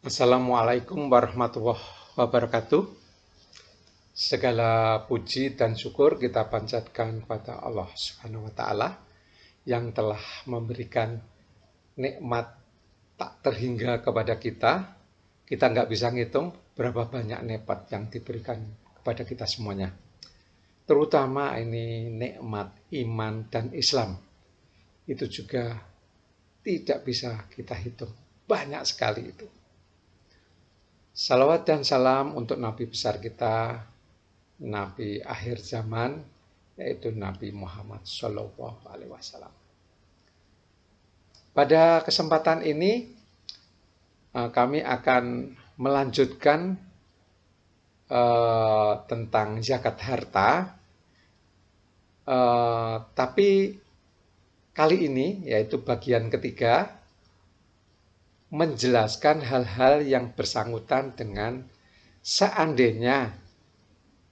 Assalamualaikum warahmatullahi wabarakatuh. Segala puji dan syukur kita panjatkan kepada Allah Subhanahu wa taala yang telah memberikan nikmat tak terhingga kepada kita. Kita nggak bisa ngitung berapa banyak nikmat yang diberikan kepada kita semuanya. Terutama ini nikmat iman dan Islam. Itu juga tidak bisa kita hitung. Banyak sekali itu. Salawat dan salam untuk Nabi besar kita, Nabi akhir zaman, yaitu Nabi Muhammad Shallallahu Alaihi Wasallam. Pada kesempatan ini, kami akan melanjutkan tentang zakat harta, tapi kali ini, yaitu bagian ketiga, menjelaskan hal-hal yang bersangkutan dengan seandainya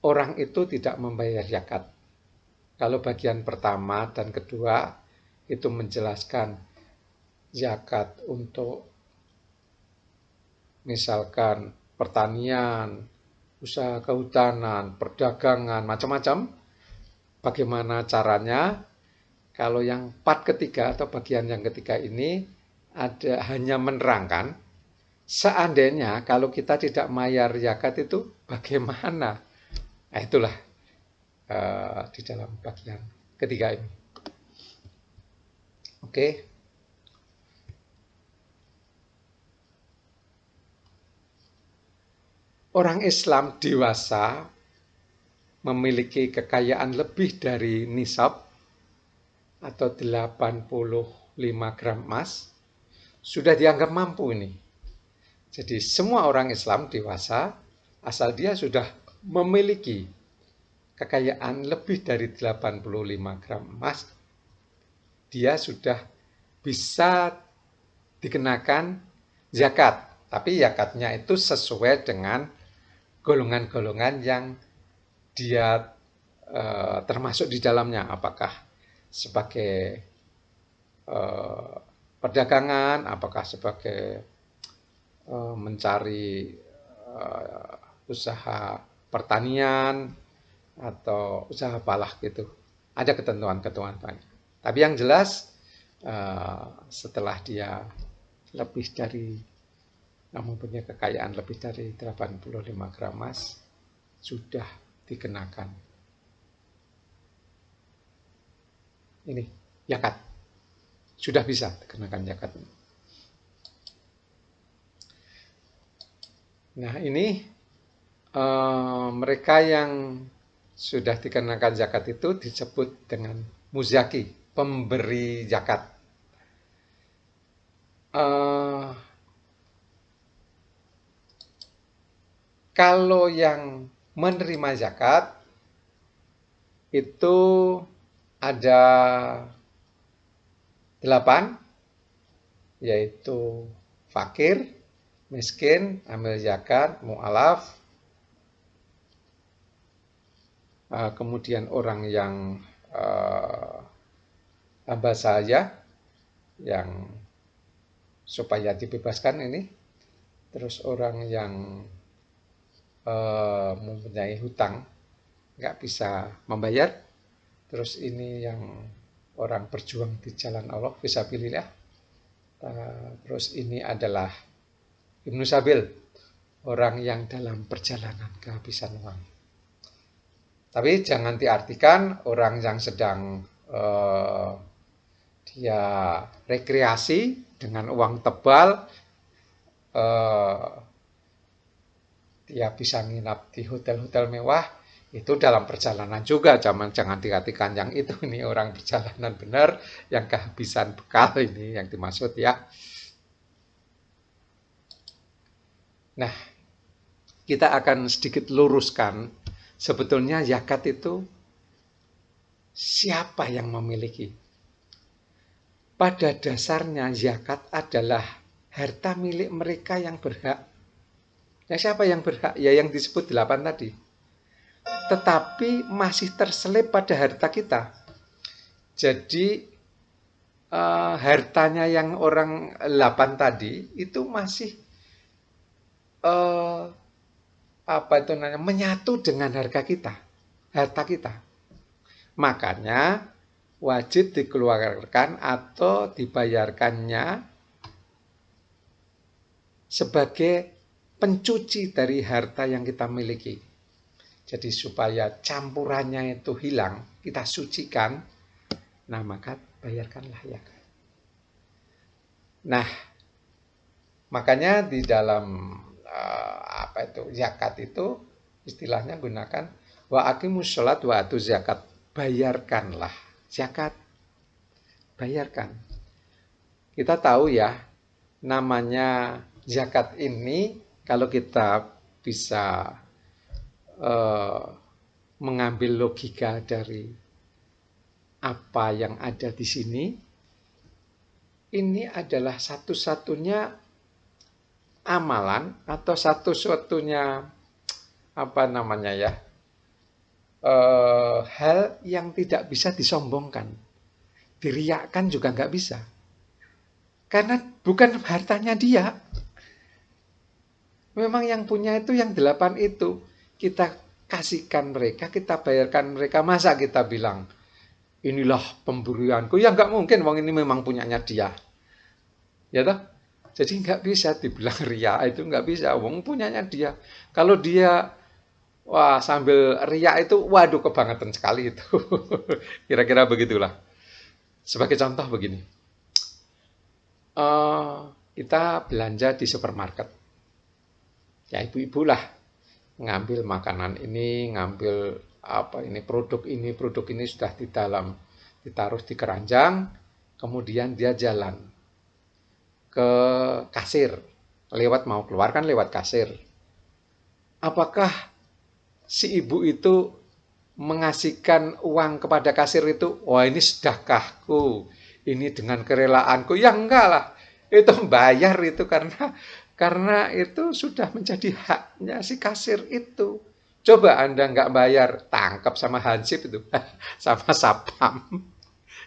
orang itu tidak membayar zakat. Kalau bagian pertama dan kedua itu menjelaskan zakat untuk misalkan pertanian, usaha kehutanan, perdagangan, macam-macam. Bagaimana caranya? Kalau yang part ketiga atau bagian yang ketiga ini ada hanya menerangkan seandainya kalau kita tidak bayar zakat itu bagaimana. Nah, itulah di dalam bagian ketiga ini. Oke. Orang Islam dewasa memiliki kekayaan lebih dari nisab atau 85 gram emas sudah dianggap mampu ini. Jadi semua orang Islam dewasa asal dia sudah memiliki kekayaan lebih dari 85 gram emas, dia sudah bisa dikenakan zakat. Tapi zakatnya itu sesuai dengan golongan-golongan yang dia termasuk di dalamnya. Apakah sebagai perdagangan, apakah sebagai mencari usaha pertanian atau usaha palah gitu. Ada ketentuan-ketentuan banyak. Tapi yang jelas setelah dia lebih dari mempunyai kekayaan lebih dari 85 gram emas sudah dikenakan ini zakat. Sudah bisa dikenakan zakat. Nah, ini mereka yang sudah dikenakan zakat itu disebut dengan muzaki, pemberi zakat. Kalau yang menerima zakat itu ada 8, yaitu fakir, miskin, amil zakat, mu'alaf, kemudian orang yang hamba saja yang supaya dibebaskan ini, terus orang yang mempunyai hutang nggak bisa membayar, terus ini yang orang berjuang di jalan Allah fisabilillah, terus ini adalah Ibnu Sabil, orang yang dalam perjalanan kehabisan uang. Tapi jangan diartikan orang yang sedang dia rekreasi dengan uang tebal, dia bisa nginap di hotel-hotel mewah, itu dalam perjalanan juga. Jangan diartikan yang itu, ini orang perjalanan benar yang kehabisan bekal, ini yang dimaksud ya. Nah, kita akan sedikit luruskan sebetulnya zakat itu siapa yang memiliki. Pada dasarnya zakat adalah harta milik mereka yang berhak. Ya, siapa yang berhak? Ya yang disebut 8 tadi. Tetapi masih terselip pada harta kita. Jadi hartanya yang orang 8 tadi itu masih eh, apa itu namanya, menyatu dengan harta kita. Makanya wajib dikeluarkan atau dibayarkannya sebagai pencuci dari harta yang kita miliki. Jadi supaya campurannya itu hilang, kita sucikan, nah maka bayarkanlah ya. Nah, makanya di dalam apa itu zakat itu istilahnya gunakan wa aqimus sholat wa atu zakat. Bayarkanlah zakat. Bayarkan. Kita tahu ya, namanya zakat ini kalau kita bisa mengambil logika dari apa yang ada di sini, ini adalah satu-satunya amalan atau satu-satunya apa namanya ya, hal yang tidak bisa disombongkan, diriakkan juga nggak bisa, karena bukan hartanya dia. Memang yang punya itu yang 8 itu kita kasihkan mereka, kita bayarkan mereka. Masa kita bilang inilah pemberianku? Ya nggak mungkin, wong ini memang punyanya dia, ya toh. Jadi nggak bisa dibilang ria, itu nggak bisa. Wong punyanya dia. Kalau dia wah sambil ria itu, waduh kebangetan sekali itu. Kira-kira begitulah. Sebagai contoh begini, kita belanja di supermarket. Ya ibu-ibu lah ngambil makanan ini, ngambil apa ini produk ini sudah di dalam, ditaruh di keranjang, kemudian dia jalan ke kasir, mau keluar kan lewat kasir. Apakah si ibu itu mengasihkan uang kepada kasir itu, wah ini sedekahku, ini dengan kerelaanku? Ya enggak lah, itu bayar itu karena itu sudah menjadi haknya si kasir itu. Coba Anda nggak bayar, tangkap sama hansip itu, sama sapam,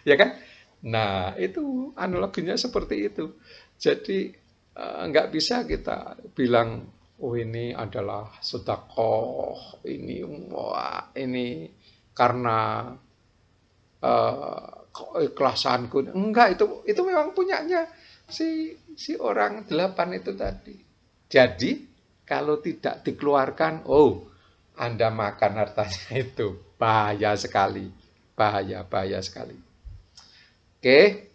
ya kan? Nah itu analoginya seperti itu. Jadi nggak bisa kita bilang, oh ini adalah sedekah, ini wah ini karena keikhlasanku. Enggak, itu memang punyanya si orang 8 itu tadi. Jadi kalau tidak dikeluarkan, oh Anda makan hartanya itu, bahaya sekali, bahaya sekali. Oke,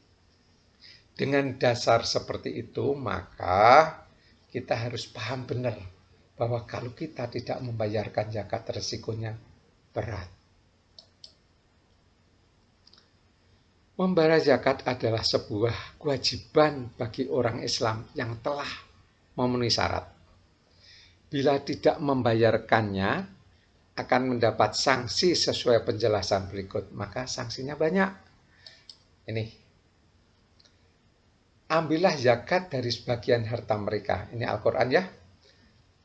dengan dasar seperti itu maka kita harus paham benar bahwa kalau kita tidak membayarkan zakat, resikonya berat. Membayar zakat adalah sebuah kewajiban bagi orang Islam yang telah memenuhi syarat. Bila tidak membayarkannya, akan mendapat sanksi sesuai penjelasan berikut. Maka sanksinya banyak. Ini. Ambillah zakat dari sebagian harta mereka. Ini Al-Quran ya.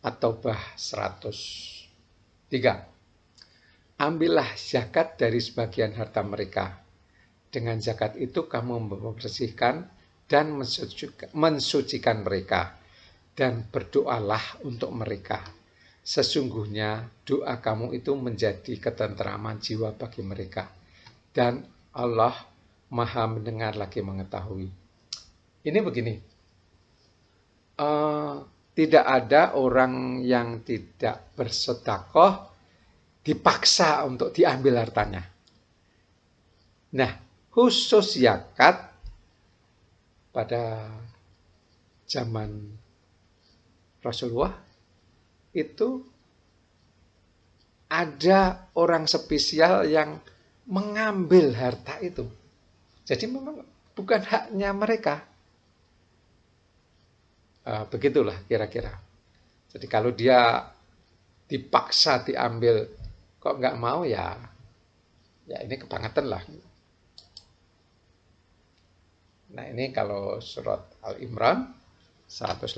At-Taubah 103. Ambillah zakat dari sebagian harta mereka. Dengan zakat itu kamu membersihkan dan mensucikan mereka. Dan berdoalah untuk mereka. Sesungguhnya doa kamu itu menjadi ketenteraman jiwa bagi mereka. Dan Allah Maha mendengar lagi mengetahui. Ini begini. Tidak ada orang yang tidak bersedekah dipaksa untuk diambil hartanya. Nah, khusus zakat pada zaman Rasulullah itu ada orang spesial yang mengambil harta itu. Jadi memang bukan haknya mereka. Begitulah kira-kira. Jadi kalau dia dipaksa diambil kok nggak mau, ya ini kebangetan lah. Nah ini kalau surat Al-Imran 180,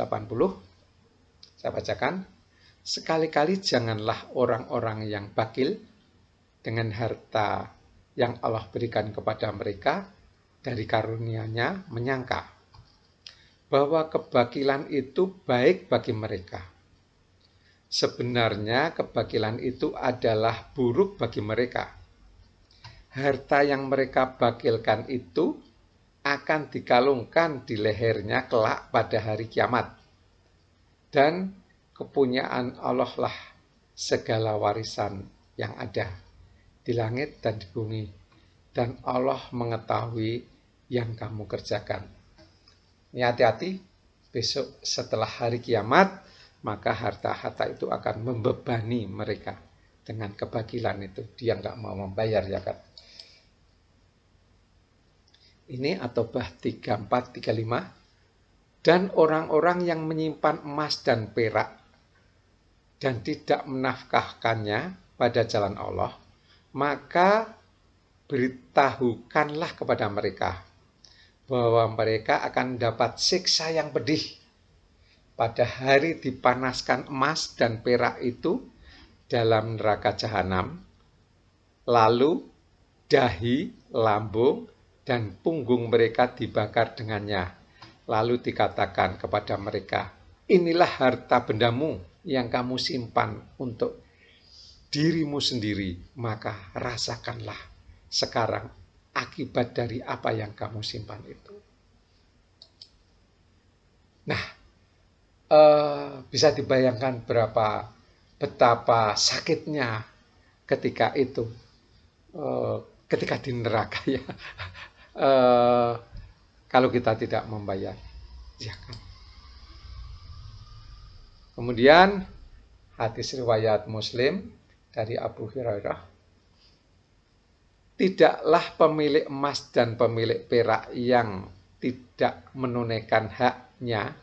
saya bacakan. Sekali-kali janganlah orang-orang yang bakil dengan harta yang Allah berikan kepada mereka dari karunia-Nya menyangka bahwa kebakilan itu baik bagi mereka. sebenarnya kebakilan itu adalah buruk bagi mereka. Harta yang mereka bakilkan itu akan dikalungkan di lehernya kelak pada hari kiamat. Dan kepunyaan Allah lah segala warisan yang ada di langit dan di bumi. Dan Allah mengetahui yang kamu kerjakan. Ini hati-hati, besok setelah hari kiamat, maka harta-harta itu akan membebani mereka dengan kebakilan itu. Dia nggak mau membayar zakat. Ini At-Taubah 34-35. Dan orang-orang yang menyimpan emas dan perak dan tidak menafkahkannya pada jalan Allah, maka beritahukanlah kepada mereka bahwa mereka akan dapat siksa yang pedih pada hari dipanaskan emas dan perak itu dalam neraka jahanam. Lalu dahi, lambung, dan punggung mereka dibakar dengannya. Lalu dikatakan kepada mereka, inilah harta bendamu yang kamu simpan untuk dirimu sendiri, maka rasakanlah sekarang akibat dari apa yang kamu simpan itu. Nah, bisa dibayangkan betapa sakitnya ketika itu, ketika di neraka ya. Kalau kita tidak membayar zakat. Kemudian hadis riwayat Muslim dari Abu Hurairah, tidaklah pemilik emas dan pemilik perak yang tidak menunaikan haknya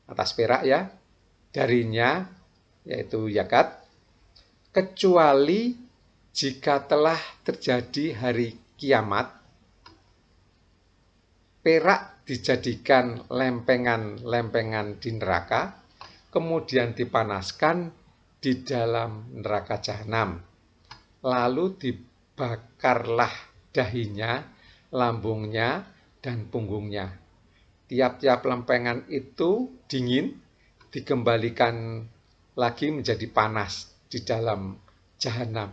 atas perak ya darinya, yaitu zakat, kecuali jika telah terjadi hari kiamat, perak dijadikan lempengan-lempengan di neraka, kemudian dipanaskan di dalam neraka jahanam. Lalu dibakarlah dahinya, lambungnya, dan punggungnya. Tiap-tiap lempengan itu dingin, dikembalikan lagi menjadi panas di dalam jahanam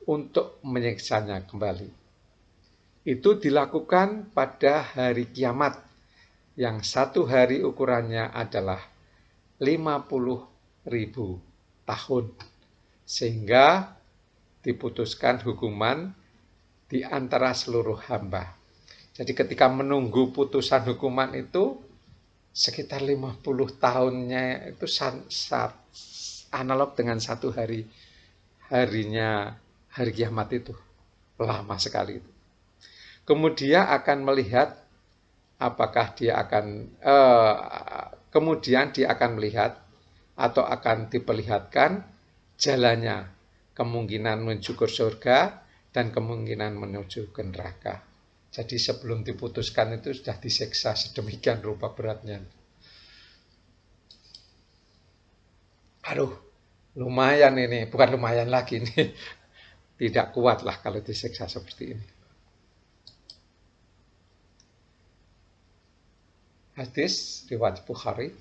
untuk menyiksanya kembali. Itu dilakukan pada hari kiamat yang satu hari ukurannya adalah 50.000 tahun. Sehingga diputuskan hukuman di antara seluruh hamba. Jadi ketika menunggu putusan hukuman itu sekitar 50 tahunnya itu analog dengan satu harinya hari kiamat itu. Lama sekali itu. Kemudian akan melihat apakah dia akan kemudian dia akan melihat atau akan diperlihatkan jalannya, kemungkinan menuju ke surga dan kemungkinan menuju ke neraka. Jadi sebelum diputuskan itu sudah disiksa sedemikian rupa beratnya. Aduh, lumayan ini, bukan lumayan lagi ini. Tidak kuat lah kalau disiksa seperti ini. Hadis riwayat Bukhari,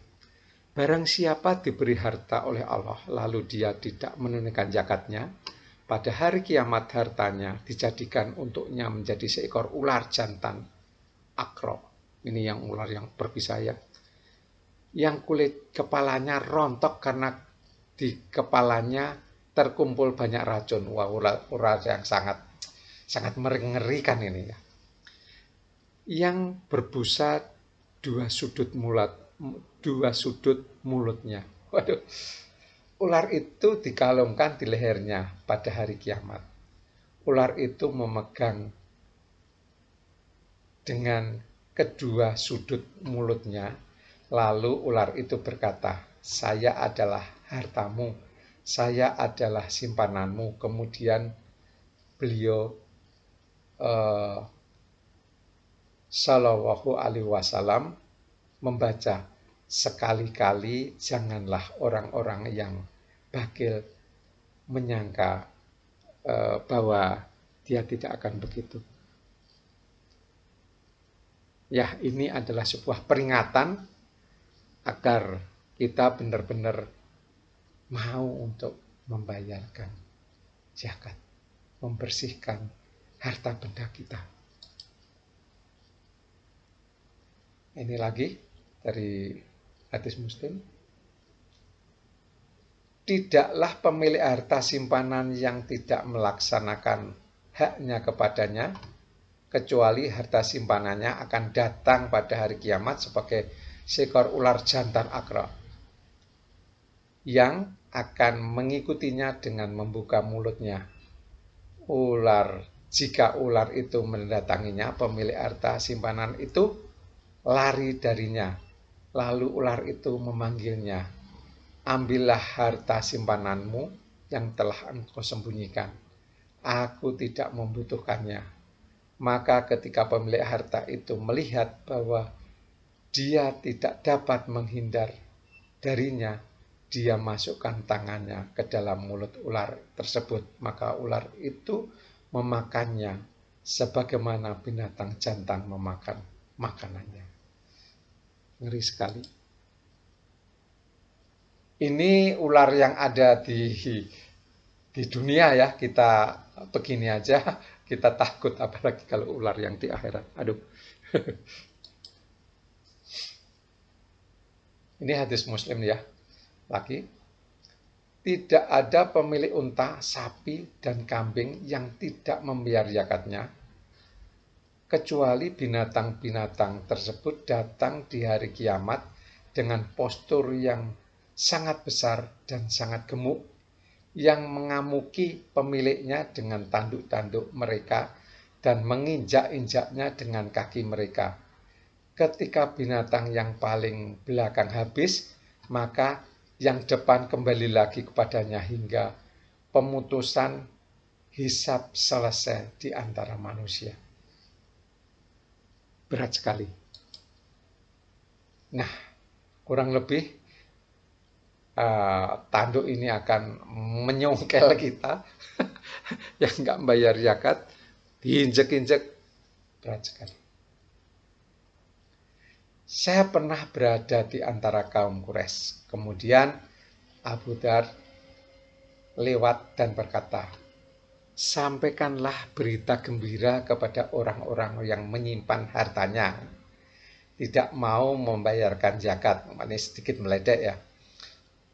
barang siapa diberi harta oleh Allah lalu dia tidak menunaikan zakatnya, pada hari kiamat hartanya dijadikan untuknya menjadi seekor ular jantan akro. Ini yang ular yang berbisa ya. Yang kulit kepalanya rontok karena di kepalanya terkumpul banyak racun. Wah, ular yang sangat mengerikan ini ya. Yang berbusa dua sudut mulutnya. Waduh. Ular itu dikalungkan di lehernya pada hari kiamat. Ular itu memegang dengan kedua sudut mulutnya. Lalu ular itu berkata, saya adalah hartamu, saya adalah simpananmu. Kemudian beliau Shallallahu Alaihi Wasallam membaca, sekali-kali janganlah orang-orang yang bakil menyangka bahwa dia tidak akan begitu. Ya, ini adalah sebuah peringatan agar kita benar-benar mau untuk membayarkan zakat, membersihkan harta benda kita. Ini lagi dari hadis Muslim. Tidaklah pemilik harta simpanan yang tidak melaksanakan haknya kepadanya, kecuali harta simpanannya akan datang pada hari kiamat sebagai seekor ular jantan akra yang akan mengikutinya dengan membuka mulutnya. Jika ular itu mendatanginya, pemilik harta simpanan itu lari darinya. Lalu ular itu memanggilnya, ambillah harta simpananmu yang telah engkau sembunyikan. Aku tidak membutuhkannya. Maka ketika pemilik harta itu melihat bahwa dia tidak dapat menghindar darinya, dia masukkan tangannya ke dalam mulut ular tersebut. Maka ular itu memakannya sebagaimana binatang jantan memakan makanannya. Ngeri sekali. Ini ular yang ada di dunia ya, kita begini aja, kita takut, apalagi kalau ular yang di akhirat. Aduh. Ini hadis Muslim ya. Lagi, tidak ada pemilik unta, sapi, dan kambing yang tidak membayar zakatnya, kecuali binatang-binatang tersebut datang di hari kiamat dengan postur yang sangat besar dan sangat gemuk, yang mengamuki pemiliknya dengan tanduk-tanduk mereka dan menginjak-injaknya dengan kaki mereka. Ketika binatang yang paling belakang habis, maka yang depan kembali lagi kepadanya hingga pemutusan hisab selesai di antara manusia. Berat sekali. Nah, kurang lebih tanduk ini akan menyongkel kita yang nggak bayar zakat, diinjek-injek, berat sekali. Saya pernah berada di antara kaum Quraisy. Kemudian Abu Dzar lewat dan berkata, sampaikanlah berita gembira kepada orang-orang yang menyimpan hartanya, tidak mau membayarkan zakat. Ini sedikit meledek ya.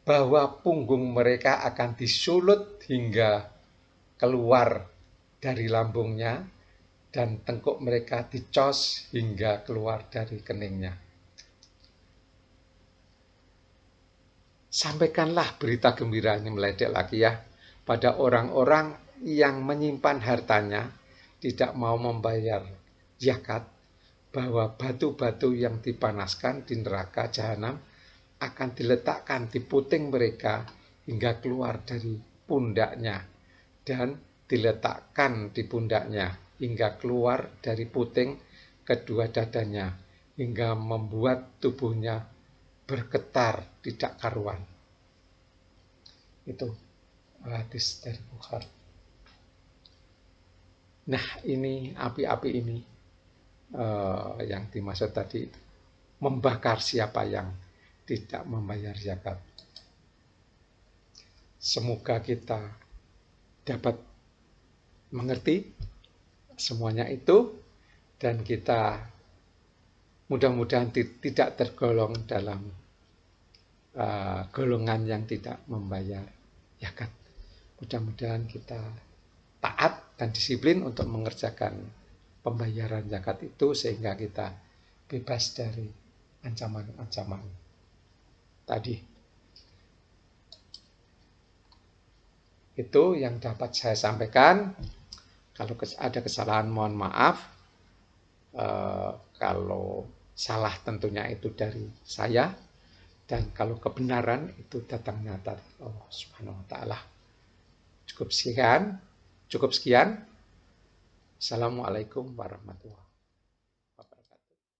Bahwa punggung mereka akan disulut hingga keluar dari lambungnya dan tengkuk mereka dicos hingga keluar dari keningnya. Sampaikanlah berita gembira, ini meledek lagi ya, pada orang-orang yang menyimpan hartanya, tidak mau membayar zakat, bahwa batu-batu yang dipanaskan di neraka jahanam akan diletakkan di puting mereka hingga keluar dari pundaknya, dan diletakkan di pundaknya hingga keluar dari puting kedua dadanya, hingga membuat tubuhnya bergetar tidak karuan. Itu hadis dari Bukhari. Nah, ini api-api ini yang dimaksud tadi, membakar siapa yang tidak membayar zakat. Semoga kita dapat mengerti semuanya itu, dan kita mudah-mudahan tidak tergolong dalam golongan yang tidak membayar zakat. Mudah-mudahan kita taat dan disiplin untuk mengerjakan pembayaran zakat itu, sehingga kita bebas dari ancaman-ancaman tadi. Itu yang dapat saya sampaikan. Kalau ada kesalahan mohon maaf. Kalau salah tentunya itu dari saya, dan kalau kebenaran itu datangnya dari Allah Subhanahu wa taala. Cukup sekian. Assalamualaikum warahmatullahi wabarakatuh.